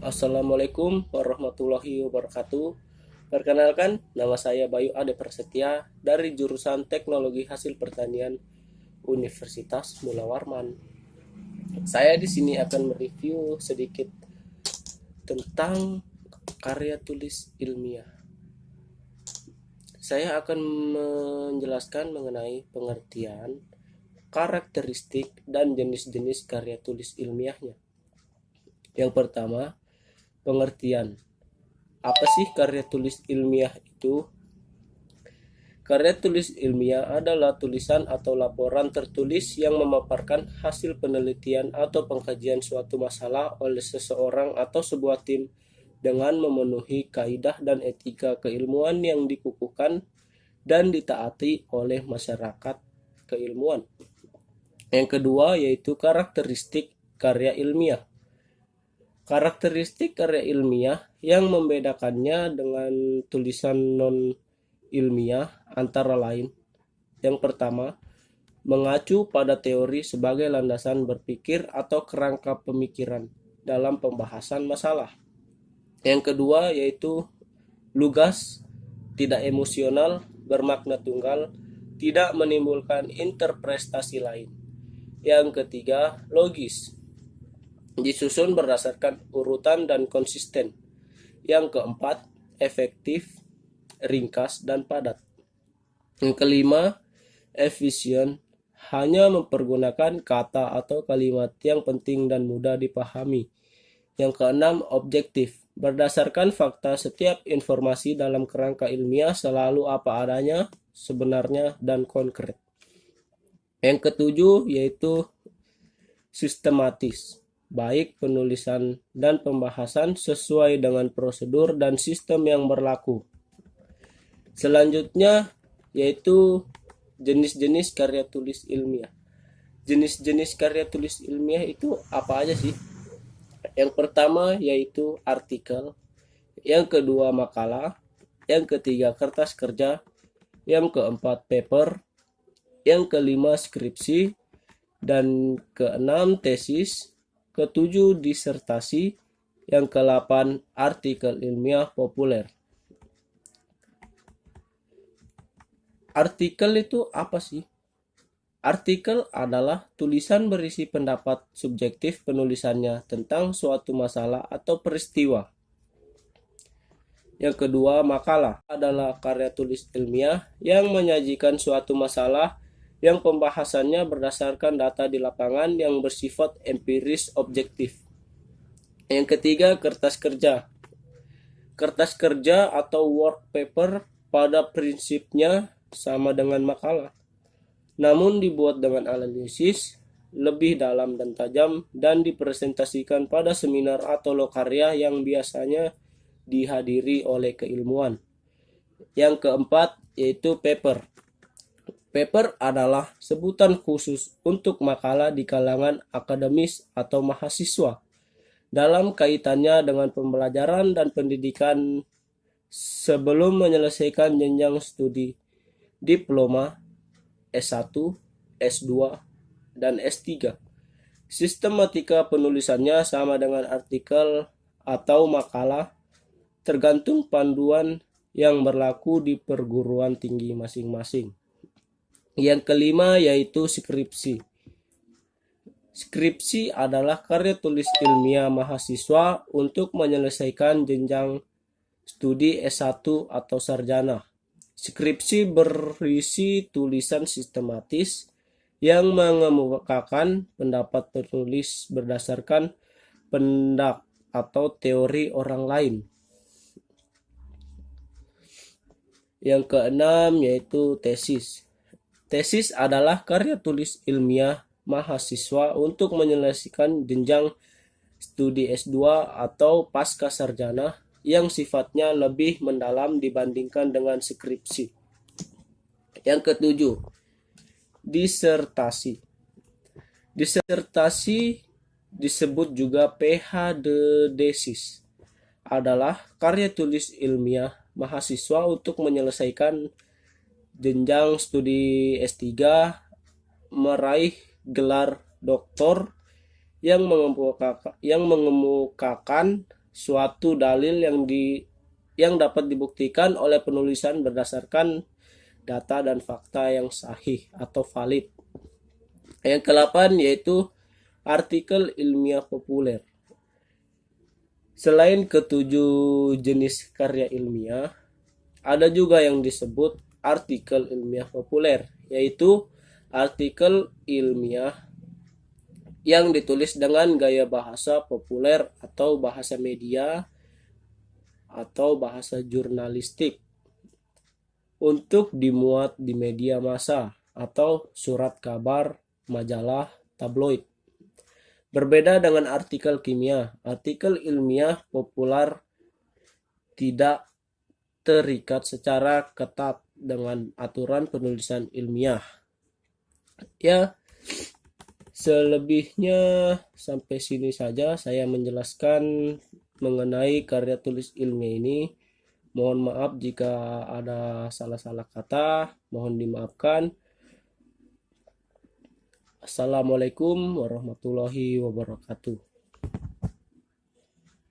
Assalamualaikum warahmatullahi wabarakatuh. Perkenalkan, nama saya Bayu Ade Prasetya dari jurusan Teknologi Hasil Pertanian Universitas Mula Warman. Saya di sini akan mereview sedikit tentang karya tulis ilmiah. Saya akan menjelaskan mengenai pengertian, karakteristik, dan jenis-jenis karya tulis ilmiahnya. Yang pertama, pengertian. Apa sih karya tulis ilmiah itu? Karya tulis ilmiah adalah tulisan atau laporan tertulis yang memaparkan hasil penelitian atau pengkajian suatu masalah oleh seseorang atau sebuah tim dengan memenuhi kaidah dan etika keilmuan yang dikukuhkan dan ditaati oleh masyarakat keilmuan. Yang kedua yaitu karakteristik karya ilmiah. Karakteristik karya ilmiah yang membedakannya dengan tulisan non-ilmiah antara lain. Yang pertama, mengacu pada teori sebagai landasan berpikir atau kerangka pemikiran dalam pembahasan masalah. Yang kedua yaitu lugas, tidak emosional, bermakna tunggal, tidak menimbulkan interpretasi lain. Yang ketiga, logis, disusun berdasarkan urutan dan konsisten. Yang keempat, efektif, ringkas, dan padat. Yang kelima, efisien, hanya mempergunakan kata atau kalimat yang penting dan mudah dipahami. Yang keenam, objektif, berdasarkan fakta setiap informasi dalam kerangka ilmiah selalu apa adanya, sebenarnya, dan konkret. Yang ketujuh yaitu sistematis, baik penulisan dan pembahasan sesuai dengan prosedur dan sistem yang berlaku. Selanjutnya yaitu jenis-jenis karya tulis ilmiah. Jenis-jenis karya tulis ilmiah itu apa aja sih? Yang pertama yaitu artikel, yang kedua makalah, yang ketiga kertas kerja, yang keempat paper, yang kelima skripsi, dan keenam tesis, ketujuh disertasi, yang kedelapan artikel ilmiah populer. Artikel itu apa sih? Artikel adalah tulisan berisi pendapat subjektif penulisannya tentang suatu masalah atau peristiwa. Yang kedua, makalah adalah karya tulis ilmiah yang menyajikan suatu masalah yang pembahasannya berdasarkan data di lapangan yang bersifat empiris objektif. Yang ketiga, kertas kerja. Kertas kerja atau work paper pada prinsipnya sama dengan makalah, namun dibuat dengan analisis lebih dalam dan tajam dan dipresentasikan pada seminar atau lokarya yang biasanya dihadiri oleh keilmuan. Yang keempat yaitu paper. Paper adalah sebutan khusus untuk makalah di kalangan akademis atau mahasiswa dalam kaitannya dengan pembelajaran dan pendidikan sebelum menyelesaikan jenjang studi diploma, S1, S2, dan S3. Sistematika penulisannya sama dengan artikel atau makalah, tergantung panduan yang berlaku di perguruan tinggi masing-masing. Yang kelima yaitu skripsi. Skripsi adalah karya tulis ilmiah mahasiswa untuk menyelesaikan jenjang studi S1 atau sarjana. Skripsi berisi tulisan sistematis yang mengemukakan pendapat penulis berdasarkan pendapat atau teori orang lain. Yang keenam yaitu tesis. Tesis adalah karya tulis ilmiah mahasiswa untuk menyelesaikan jenjang studi S2 atau pasca sarjana yang sifatnya lebih mendalam dibandingkan dengan skripsi. Yang ketujuh, disertasi. Disertasi disebut juga PhD-thesis, adalah karya tulis ilmiah mahasiswa untuk menyelesaikan jenjang studi S3, meraih gelar doktor yang mengemukakan suatu dalil yang dapat dibuktikan oleh penulisan berdasarkan data dan fakta yang sahih atau valid. Yang ke-8 yaitu artikel ilmiah populer. Selain ketujuh jenis karya ilmiah, ada juga yang disebut artikel ilmiah populer, yaitu artikel ilmiah yang ditulis dengan gaya bahasa populer atau bahasa media atau bahasa jurnalistik untuk dimuat di media massa atau surat kabar, majalah, tabloid. Berbeda dengan artikel kimia, artikel ilmiah populer tidak terikat secara ketat dengan aturan penulisan ilmiah. Ya, selebihnya sampai sini saja saya menjelaskan mengenai karya tulis ilmiah ini. Mohon maaf jika ada salah-salah kata, mohon dimaafkan. Assalamualaikum warahmatullahi wabarakatuh.